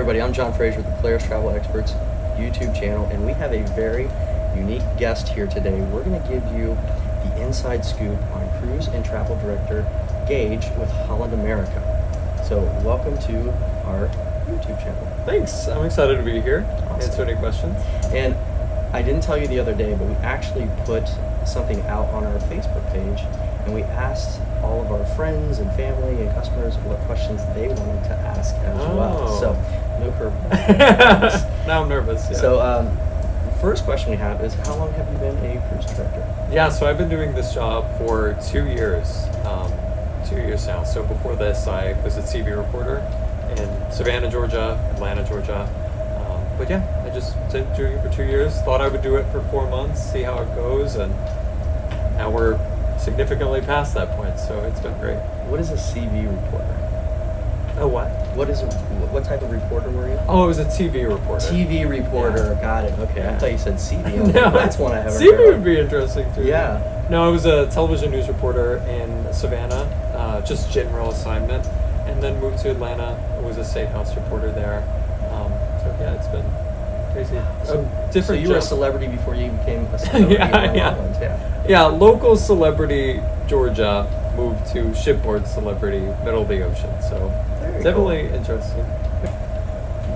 everybody, I'm John Fraser with the Polaris Travel Experts YouTube channel, and we have a very unique guest here today. We're going to give you the inside scoop on cruise and travel director Gage with Holland America. So welcome to our YouTube channel. Thanks. I'm excited to be here. Awesome. Answer any questions. And I didn't tell you the other day, but we actually put something out on our Facebook page, and we asked all of our friends and family and customers what questions they wanted to ask as well. So no curveball. Now I'm nervous. Yeah. So the first question we have is, how long have you been a cruise director? Yeah, so I've been doing this job for 2 years. 2 years now. So before this, I was a TV reporter in Savannah, Georgia, Atlanta, Georgia. But yeah, I just been doing it for 2 years. Thought I would do it for 4 months, see how it goes, and now we're significantly past that point. So it's been great. What is a CV reporter? Oh, what? What type of reporter were you? Oh, I was a TV reporter. TV reporter, Yeah. Got it. Okay, I Yeah. thought you said CV. No, That's one I haven't CV heard would of. be interesting too. Yeah. No, I was a television news reporter in Savannah, just general assignment, and then moved to Atlanta. I was a state house reporter there. So yeah, it's been crazy. So you were a job. celebrity before you became a celebrity in Holland. Yeah, local celebrity Georgia moved to shipboard celebrity middle of the ocean. So Very definitely interesting.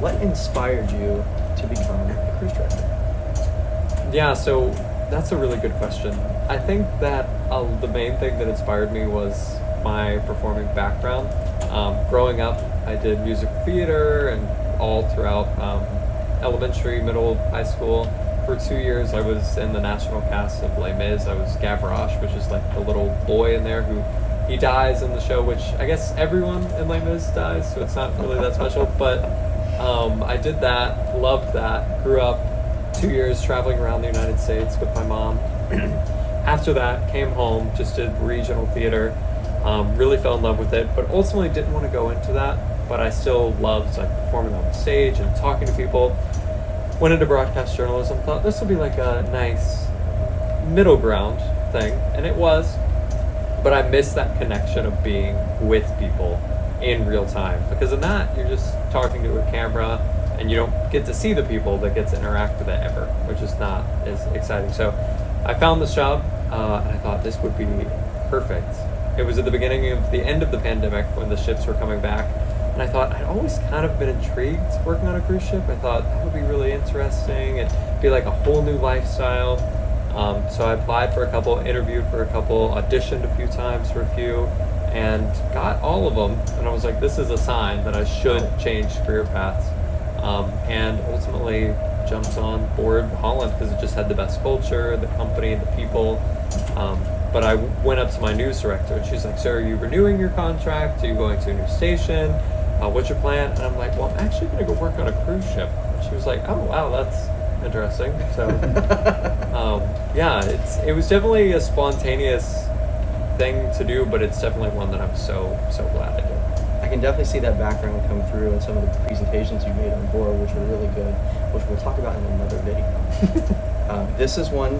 What inspired you to become a cruise director? Yeah, so that's a really good question. I think that the main thing that inspired me was my performing background. Growing up, I did music theater and all throughout elementary, middle, high school. For 2 years, I was in the national cast of Les Mis. I was Gavroche, which is like the little boy in there who he dies in the show, which I guess everyone in Les Mis dies, so it's not really that special. But I did that, loved that, grew up 2 years traveling around the United States with my mom. After that, came home, just did regional theater, really fell in love with it, but ultimately didn't want to go into that. But I still loved like performing on the stage and talking to people. Went into broadcast journalism, thought this would be like a nice middle ground thing, and it was. But I missed that connection of being with people in real time, because in that you're just talking to a camera and you don't get to see the people that get to interact with it ever, which is not as exciting. So I found this job and I thought this would be perfect. It was at the beginning of the end of the pandemic when the ships were coming back, and I thought I'd always kind of been intrigued working on a cruise ship. I thought that would be really interesting and be like a whole new lifestyle. So I applied for a couple, interviewed for a couple, auditioned a few times for a few, and got all of them. And I was like, this is a sign that I should change career paths. And ultimately jumped on board Holland because it just had the best culture, the company, the people. But I went up to my news director and she's like, so are you renewing your contract? Are you going to a new station? What's your plan? And I'm like, well, I'm actually going to go work on a cruise ship. And she was like, oh, wow, that's interesting. So, yeah, it was definitely a spontaneous thing to do, but it's definitely one that I'm so glad I did. I can definitely see that background come through in some of the presentations you made on board, which were really good, which we'll talk about in another video. This is one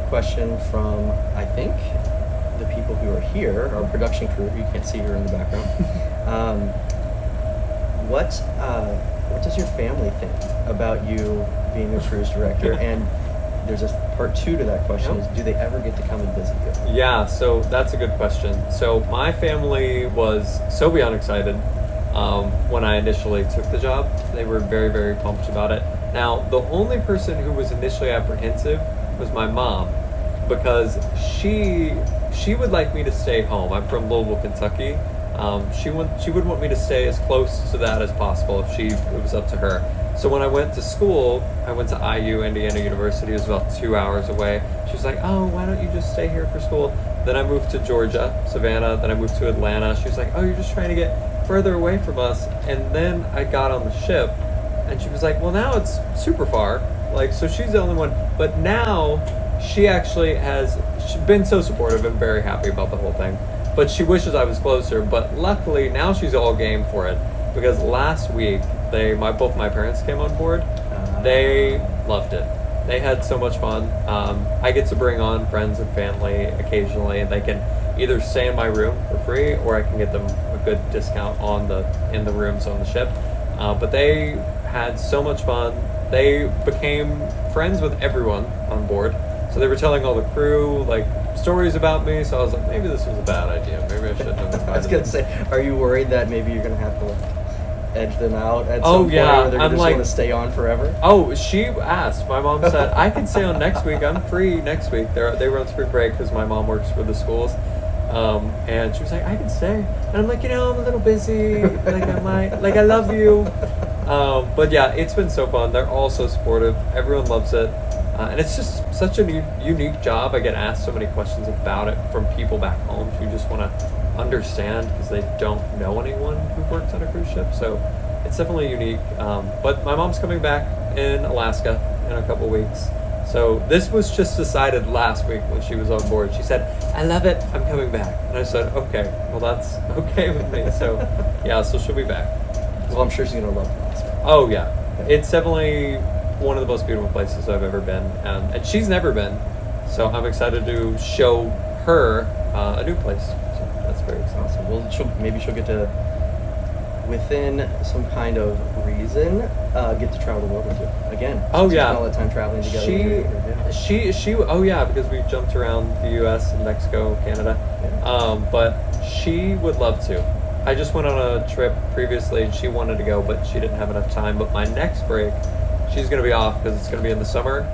question from, I think, the people who are here, our production crew, who you can't see here in the background. What does your family think about you being a cruise director? And there's a part 2 to that question, is do they ever get to come and visit you? Yeah, so that's a good question. So my family was so beyond excited when I initially took the job. They were very, very pumped about it. Now, the only person who was initially apprehensive was my mom, because she would like me to stay home. I'm from Louisville, Kentucky. She would want me to stay as close to that as possible if it was up to her. So when I went to school, I went to IU, Indiana University. It was about 2 hours away. She was like, oh, why don't you just stay here for school? Then I moved to Georgia, Savannah. Then I moved to Atlanta. She was like, oh, you're just trying to get further away from us. And then I got on the ship, and she was like, well, now it's super far. Like, so she's the only one. But now she actually she's been so supportive and very happy about the whole thing. But she wishes I was closer. But luckily, now she's all game for it, because last week, both my parents came on board. They loved it. They had so much fun. I get to bring on friends and family occasionally, and they can either stay in my room for free, or I can get them a good discount in the rooms on the ship. But they had so much fun. They became friends with everyone on board. So they were telling all the crew like stories about me. So I was like, maybe this was a bad idea. Maybe I shouldn't have invited I was gonna them. say, are you worried that maybe you're gonna have to like edge them out at Oh, some point, yeah, or they're I'm just like- want to stay on forever? Oh, she asked. My mom said I can stay on next week. I'm free next week. They were on spring break because my mom works for the schools, and she was like, I can stay. And I'm like, I'm a little busy. Like I love you. But yeah, it's been so fun. They're all so supportive. Everyone loves it, and it's just such a unique job. I get asked so many questions about it from people back home who just want to understand because they don't know anyone who works on a cruise ship. So it's definitely unique. But my mom's coming back in Alaska in a couple weeks. So this was just decided last week when she was on board. She said, I love it, I'm coming back. And I said, okay, well that's okay with me. So yeah, so she'll be back. Well, I'm sure she's gonna love Alaska. Oh yeah, it's definitely one of the most beautiful places I've ever been. And she's never been. So I'm excited to show her a new place. So that's very exciting. Awesome. Well, maybe she'll get to, within some kind of reason, get to travel the world with you again. Oh, Since you yeah. spent all that time traveling together. She oh yeah, because we've jumped around the U.S. and Mexico, Canada. Yeah. But she would love to. I just went on a trip previously and she wanted to go, but she didn't have enough time. But my next break, she's going to be off because it's going to be in the summer.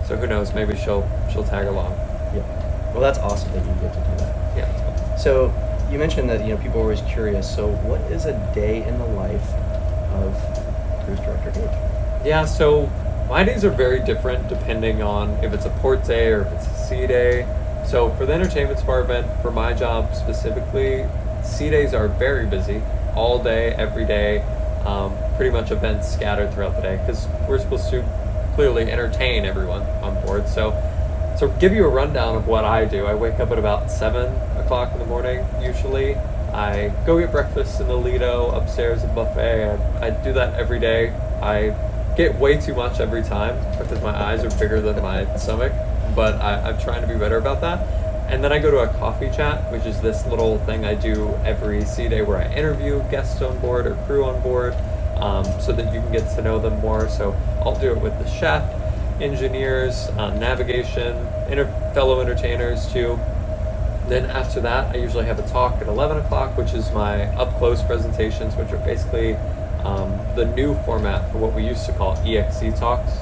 So who knows, maybe she'll tag along. Yeah. Well, that's awesome that you get to do that. Yeah, it's fun. So you mentioned that people are always curious. So what is a day in the life of cruise director Gage? Yeah, so my days are very different depending on if it's a port day or if it's a sea day. So for the entertainment department, for my job specifically, sea days are very busy all day, every day. Pretty much events scattered throughout the day because we're supposed to clearly entertain everyone on board. So give you a rundown of what I do. I wake up at about 7 o'clock in the morning usually. I go get breakfast in the Lido upstairs at buffet. I do that every day. I get way too much every time because my eyes are bigger than my stomach, but I'm trying to be better about that. And then I go to a coffee chat, which is this little thing I do every sea day where I interview guests on board or crew on board, so that you can get to know them more. So I'll do it with the chef, engineers, navigation, fellow entertainers too. Then after that, I usually have a talk at 11 o'clock, which is my up-close presentations, which are basically the new format for what we used to call EXC talks.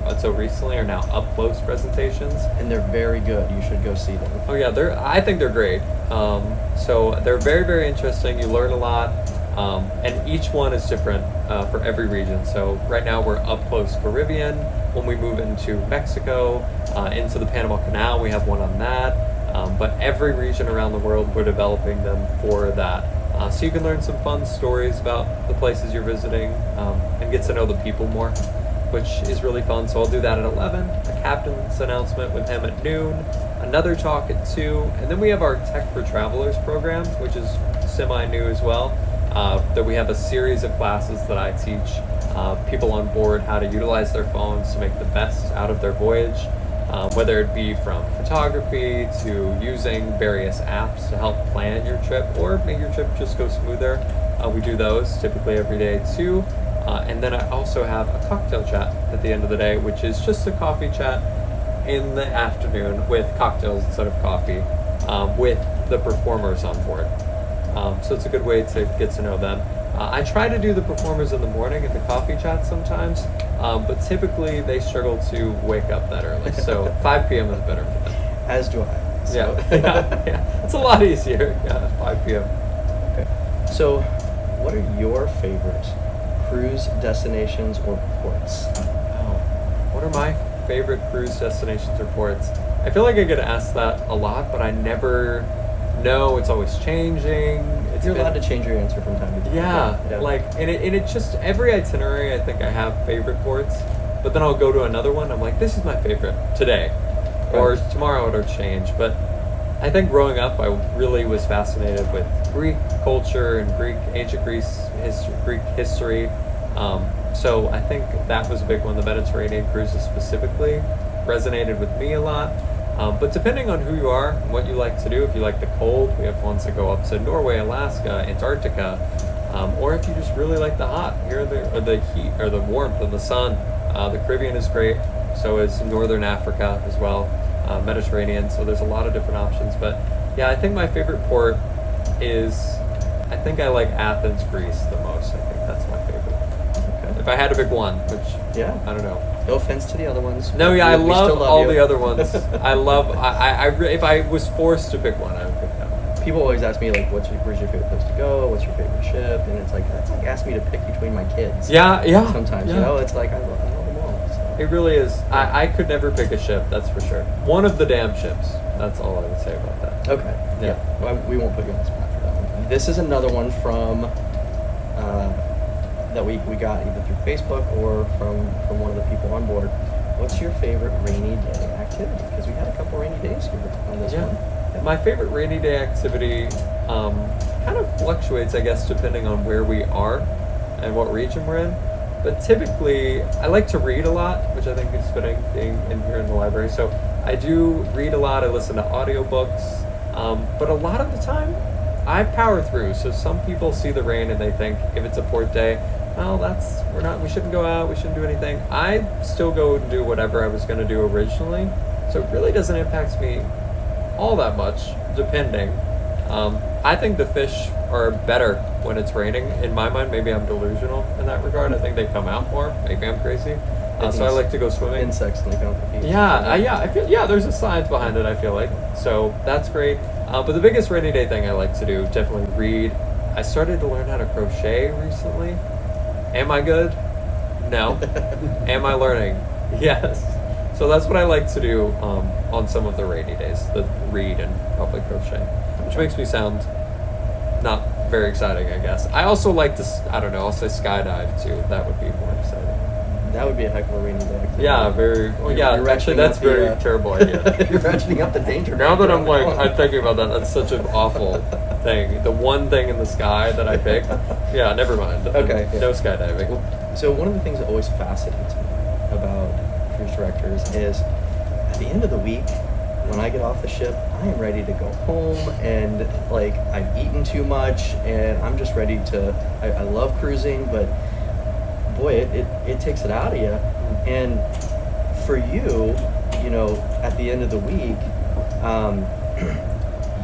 Until recently are now up-close presentations. And they're very good. You should go see them. Oh yeah, I think they're great. So they're very, very interesting. You learn a lot, and each one is different for every region. So right now we're up close Caribbean. When we move into Mexico, into the Panama Canal, we have one on that. But every region around the world, we're developing them for that. So you can learn some fun stories about the places you're visiting, and get to know the people more, which is really fun. So I'll do that at 11, a captain's announcement with him at noon, another talk at 2, and then we have our Tech for Travelers program, which is semi-new as well, that we have a series of classes that I teach people on board how to utilize their phones to make the best out of their voyage, whether it be from photography to using various apps to help plan your trip or make your trip just go smoother. We do those typically every day too. And then I also have a cocktail chat at the end of the day, which is just a coffee chat in the afternoon with cocktails instead of coffee, with the performers on board. So it's a good way to get to know them. I try to do the performers in the morning in the coffee chat sometimes, but typically they struggle to wake up that early. So 5 p.m. is better for them. As do I. So. Yeah. It's a lot easier. Yeah, 5 p.m. Okay. So, what are your favorite cruise destinations or ports? Oh, what are my favorite cruise destinations or ports? I feel like I get asked that a lot, but I never know. It's always changing. You're allowed to change your answer from time to time. Yeah, like, and it just, every itinerary, I think I have favorite ports, but then I'll go to another one, I'm like, this is my favorite today, or tomorrow it'll change. But I think growing up, I really was fascinated with Greek culture and ancient Greek history. So I think that was a big one. The Mediterranean cruises specifically resonated with me a lot. But depending on who you are and what you like to do, if you like the cold, we have ones that go up to Norway, Alaska, Antarctica. or if you just really like the hot, here or the heat or the warmth of the sun. The Caribbean is great, so is Northern Africa as well, Mediterranean. So there's a lot of different options. But yeah, I think my favorite port is, I think I like Athens, Greece the most. I think that's my favorite. Okay. If I had to pick one, which Yeah. I don't know. No offense to the other ones. No, yeah, I we still love all you. the other ones. If I was forced to pick one, I would pick that one. People always ask me like, where's your favorite place to go? What's your favorite ship? And it's like that's like asking me to pick between my kids. Yeah. Sometimes, yeah. you know, it's like I love them all. So. It really is. I could never pick a ship, that's for sure. One of the damn ships. That's all I would say about that. Okay. Yeah. Well, we won't put you on the spot for that one. This is another one from that we got either through Facebook or from one of the people on board. What's your favorite rainy day activity? Because we had a couple rainy days here on this one. Yeah. My favorite rainy day activity kind of fluctuates, I guess, depending on where we are and what region we're in. But typically, I like to read a lot, which I think is fitting being in here in the library. So I do read a lot. I listen to audiobooks. But a lot of the time, I power through. So some people see the rain and they think if it's a port day, well, we shouldn't go out, we shouldn't do anything. I still go and do whatever I was going to do originally. So it really doesn't impact me all that much, depending. I think the fish are better when it's raining. In my mind, maybe I'm delusional in that regard. I think they come out more. Maybe I'm crazy. So I like to go swimming. Insects like on the beach. I feel there's a science behind it, I feel like. So that's great. But the biggest rainy day thing I like to do, definitely read. I started to learn how to crochet recently. Am I good? No. Am I learning? Yes. So that's what I like to do on some of the rainy days, the read and probably crochet, which makes me sound not very exciting, I guess. I also like to, I'll say skydive too. That would be more exciting. That would be a heck of a rainy day activity. Yeah, very. Well, You're actually, ratcheting that's up the, very terrible idea. You're ratcheting up the danger. Now that factor I'm on that I'm one. thinking about that, that's such an awful thing. The one thing in the sky that I picked. Yeah, never mind. Okay, yeah. No skydiving. So one of the things that always fascinates me about cruise directors is at the end of the week, when I get off the ship, I am ready to go home and like I've eaten too much and I'm just ready to, I love cruising, but boy, it takes it out of you. And for you, you know, at the end of the week,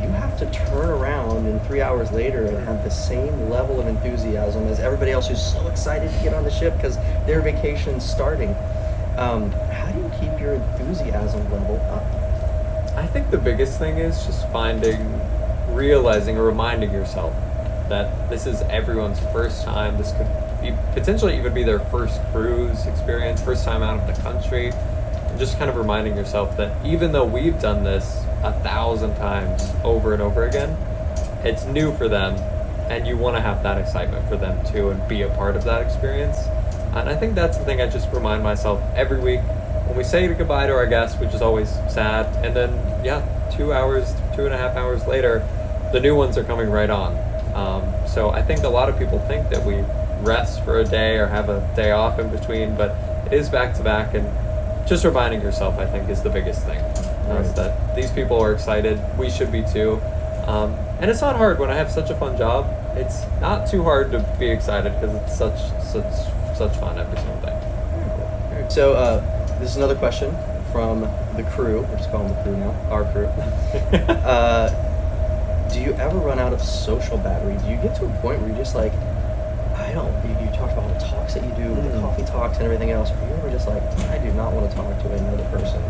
you have to turn around and 3 hours later and have the same level of enthusiasm as everybody else who's so excited to get on the ship because their vacation's starting. How do you keep your enthusiasm level up? I think the biggest thing is just realizing or reminding yourself that this is everyone's first time. This could potentially even be their first cruise experience, first time out of the country. And just kind of reminding yourself that even though we've done this 1,000 times over and over again, it's new for them, and you want to have that excitement for them too and be a part of that experience. And I think that's the thing I just remind myself every week when we say goodbye to our guests, which is always sad, and then 2.5 hours later, the new ones are coming right on. So I think a lot of people think that we rest for a day or have a day off in between, but it is back to back, and just reminding yourself, I think, is the biggest thing. Is that these people are excited, we should be too. And it's not hard when I have such a fun job. It's not too hard to be excited because it's such fun every single day. Very cool. So this is another question from the crew. We're just calling the crew now, our crew. Do you ever run out of social battery? Do you get to a point where you're just like, you talked about all the talks that you do, the coffee talks and everything else. Are you ever just like, I do not want to talk to another person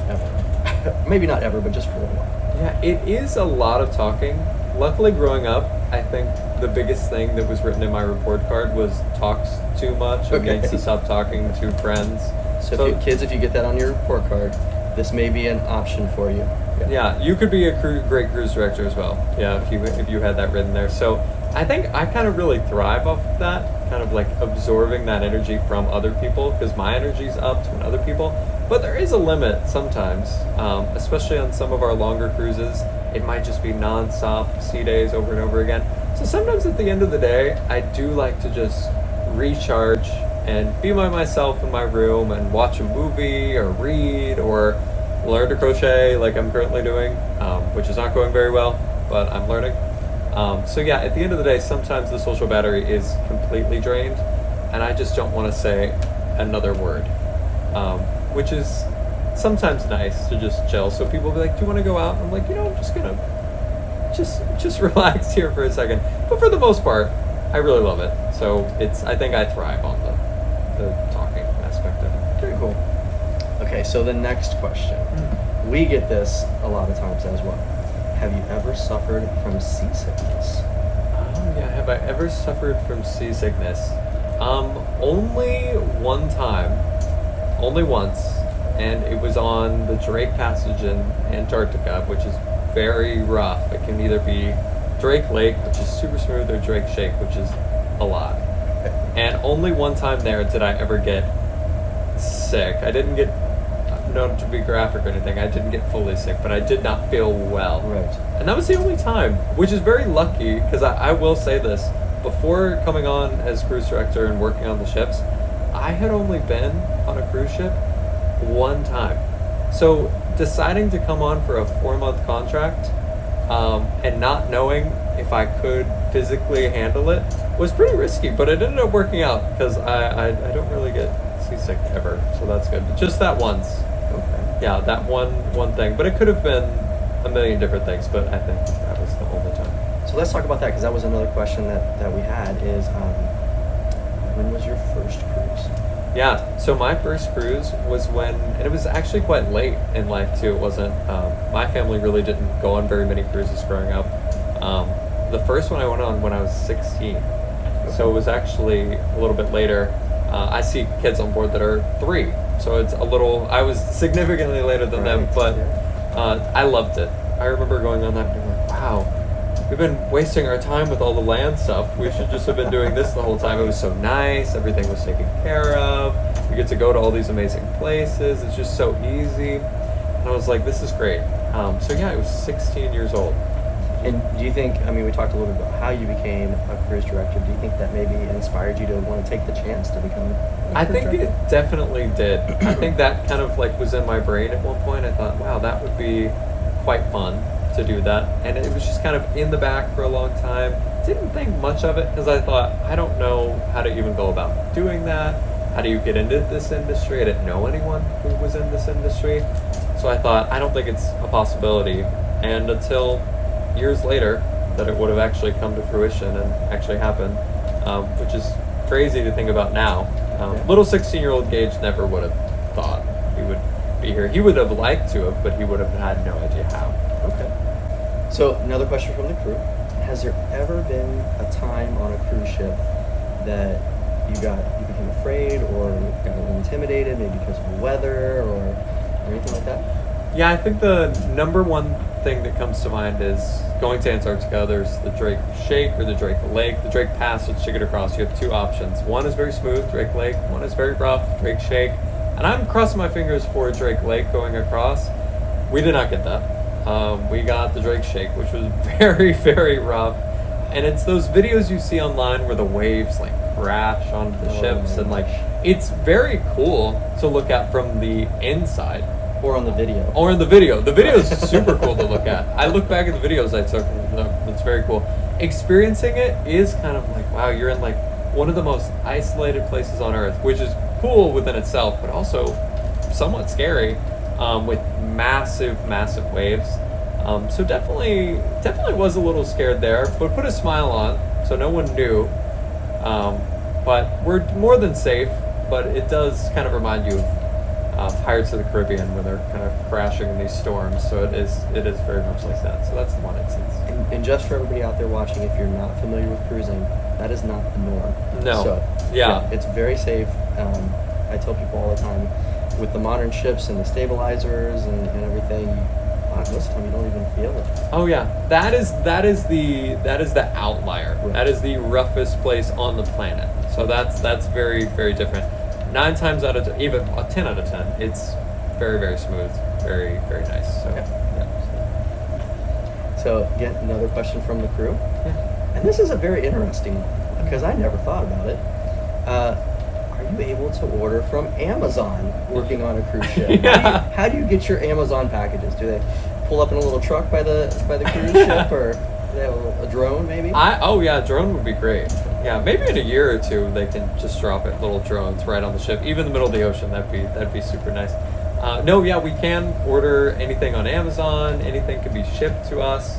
ever? Maybe not ever, but just for a while. Yeah, it is a lot of talking. Luckily, growing up, I think the biggest thing that was written in my report card was talks too much and needs to stop talking to friends. So if you get that on your report card, this may be an option for you. Yeah, you could be a great cruise director as well. Yeah, if you had that written there. So I think I kind of really thrive off of that, kind of like absorbing that energy from other people because my energy's up to other people. But there is a limit sometimes, especially on some of our longer cruises. It might just be non-stop sea days over and over again. So sometimes at the end of the day, I do like to just recharge and be by myself in my room and watch a movie or read or learn to crochet like I'm currently doing, which is not going very well, but I'm learning. So yeah, at the end of the day, sometimes the social battery is completely drained, and I just don't want to say another word, which is sometimes nice to just chill. So people will be like, "Do you want to go out?" And I'm like, I'm just gonna just relax here for a second. But for the most part, I really love it. So I think I thrive on the talking aspect of it. Very cool. Okay, so the next question. We get this a lot of times as well. Have you ever suffered from seasickness? Oh yeah, have I ever suffered from seasickness? Only one time, only once, and it was on the Drake Passage in Antarctica, which is very rough. It can either be Drake Lake, which is super smooth, or Drake Shake, which is a lot. And only one time there did I ever get sick. I didn't get, not to be graphic or anything, I didn't get fully sick, but I did not feel well. Right. And that was the only time, which is very lucky, because I will say this, before coming on as cruise director and working on the ships, I had only been on a cruise ship one time. So deciding to come on for a 4-month contract and not knowing if I could physically handle it was pretty risky, but it ended up working out because I don't really get seasick ever, so that's good. Just that once. Okay. Yeah, that one thing. But it could have been a million different things, but I think that was the only time. So let's talk about that, because that was another question that we had is, when was your first cruise? Yeah, so my first cruise was and it was actually quite late in life too. It wasn't, my family really didn't go on very many cruises growing up. The first one I went on when I was 16. Okay. So it was actually a little bit later. I see kids on board that are 3. So it's I was significantly later than them, Right, but yeah. I loved it. I remember going on that and being like, wow, we've been wasting our time with all the land stuff. We should just have been doing this the whole time. It was so nice. Everything was taken care of. We get to go to all these amazing places. It's just so easy. And I was like, this is great. So yeah, I was 16 years old. And do you think, we talked a little bit about how you became a cruise director. Do you think that maybe inspired you to want to take the chance to become a I cruise think director? it definitely did. I think that kind of was in my brain at one point. I thought, wow, that would be quite fun to do that. And it was just kind of in the back for a long time. Didn't think much of it because I thought, I don't know how to even go about doing that. How do you get into this industry? I didn't know anyone who was in this industry. So I thought, I don't think it's a possibility. And until years later, that it would have actually come to fruition and actually happened, which is crazy to think about now. Little 16-year-old Gage never would have thought he would be here. He would have liked to have, but he would have had no idea how. Okay. So another question from the crew. Has there ever been a time on a cruise ship that you became afraid or got a little intimidated, maybe because of the weather or anything like that? Yeah, I think the number one thing that comes to mind is going to Antarctica. There's the Drake Shake or the Drake Lake. The Drake Passage to get across, you have 2 options. One is very smooth, Drake Lake. One is very rough, Drake Shake. And I'm crossing my fingers for Drake Lake going across. We did not get that. We got the Drake Shake, which was very, very rough. And it's those videos you see online where the waves crash onto the ships, and it's very cool to look at from the inside. Or on the video. Or in the video. The video is super cool to look at. I look back at the videos I took, and it's very cool. Experiencing it is kind of wow, you're in one of the most isolated places on Earth, which is cool within itself, but also somewhat scary, with massive, massive waves. So definitely was a little scared there, but put a smile on, so no one knew. But we're more than safe, but it does kind of remind you of Pirates of the Caribbean, where they're kind of crashing in these storms. So it is very much like that. So that's the one instance. And just for everybody out there watching, if you're not familiar with cruising, that is not the norm. No. So, Yeah. It's very safe. I tell people all the time, with the modern ships and the stabilizers and everything, most of the time you don't even feel it. Oh yeah, that is the outlier. Right. That is the roughest place on the planet. So that's very, very different. 9 times out of 10, even 10 out of 10, it's very, very smooth, very, very nice. So Okay. yeah. So again, another question from the crew. Yeah. And this is a very interesting one, because I never thought about it. Are you able to order from Amazon working on a cruise ship? Yeah. How do you get your Amazon packages? Do they pull up in a little truck by the cruise ship, or? they have a drone maybe? Oh yeah, drone would be great. Yeah, maybe in a year or two they can just drop it, little drones right on the ship, even in the middle of the ocean. That'd be super nice. No, yeah, we can order anything on Amazon. Anything can be shipped to us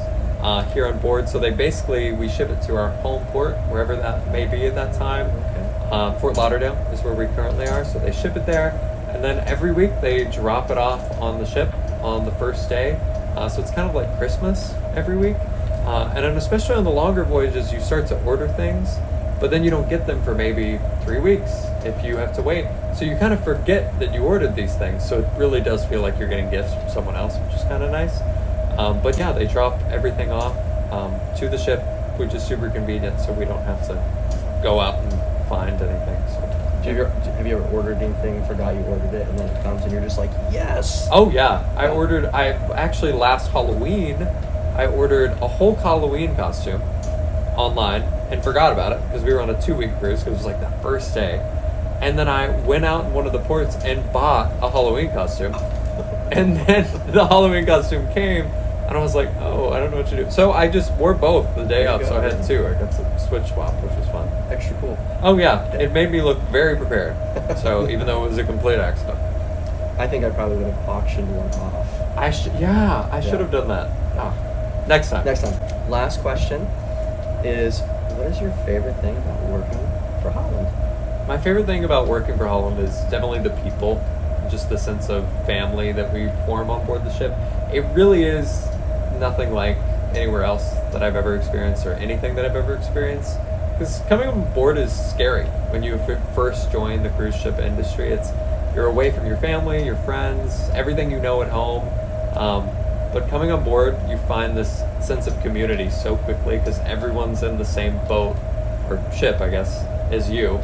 here on board. So we ship it to our home port, wherever that may be at that time. Okay. Fort Lauderdale is where we currently are. So they ship it there, and then every week they drop it off on the ship on the first day. So it's kind of like Christmas every week. And then especially on the longer voyages, you start to order things, but then you don't get them for maybe 3 weeks if you have to wait. So you kind of forget that you ordered these things. So it really does feel like you're getting gifts from someone else, which is kind of nice. But yeah, they drop everything off to the ship, which is super convenient, so we don't have to go out and find anything. So. Have you ever ordered anything, forgot you ordered it, and then it comes and you're just like, yes? Oh yeah, I actually last Halloween, I ordered a whole Halloween costume online and forgot about it because we were on a 2-week cruise because it was like the first day. And then I went out in one of the ports and bought a Halloween costume. And then the Halloween costume came and I was like, oh, I don't know what to do. So I just wore both the day of, so I had two. I got to switch swap, which was fun. Extra cool. Oh yeah, it made me look very prepared. So even though it was a complete accident. I think I probably would have auctioned one off. I should have done that. Next time. Last question is, what is your favorite thing about working for Holland? My favorite thing about working for Holland is definitely the people, just the sense of family that we form on board the ship. It really is nothing like anywhere else that I've ever experienced or anything that I've ever experienced. Because coming on board is scary. When you first join the cruise ship industry, you're away from your family, your friends, everything you know at home. But coming on board, you find this sense of community so quickly because everyone's in the same boat, or ship, I guess, as you.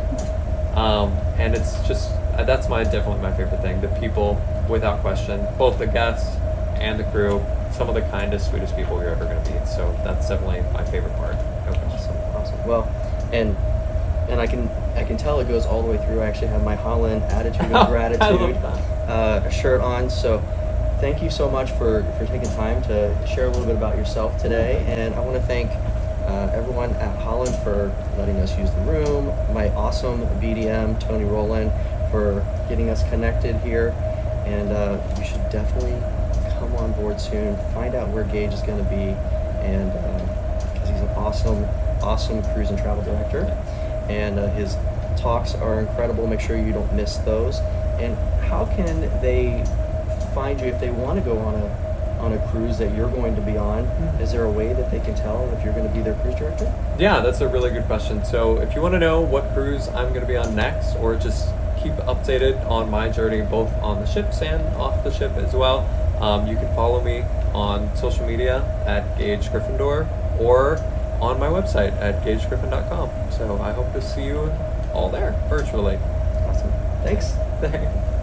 And it's just, that's definitely my favorite thing. The people, without question, both the guests and the crew, some of the kindest, sweetest people you're ever going to meet. So that's definitely my favorite part. Awesome. Well, and I can tell it goes all the way through. I actually have my Holland attitude of gratitude shirt on. So thank you so much for taking time to share a little bit about yourself today. And I want to thank everyone at Holland for letting us use the room, my awesome BDM, Tony Rowland, for getting us connected here. And you should definitely come on board soon, find out where Gage is going to be, and because he's an awesome cruise and travel director. And his talks are incredible. Make sure you don't miss those. And how can they find you if they want to go on a cruise that you're going to be on? Is there a way that they can tell if you're going to be their cruise director? Yeah, that's a really good question. So if you want to know what cruise I'm going to be on next, or just keep updated on my journey both on the ships and off the ship as well, you can follow me on social media at Gage Gryffindor or on my website at gagegriffin.com. So I hope to see you all there virtually. Awesome. Thanks. Thanks.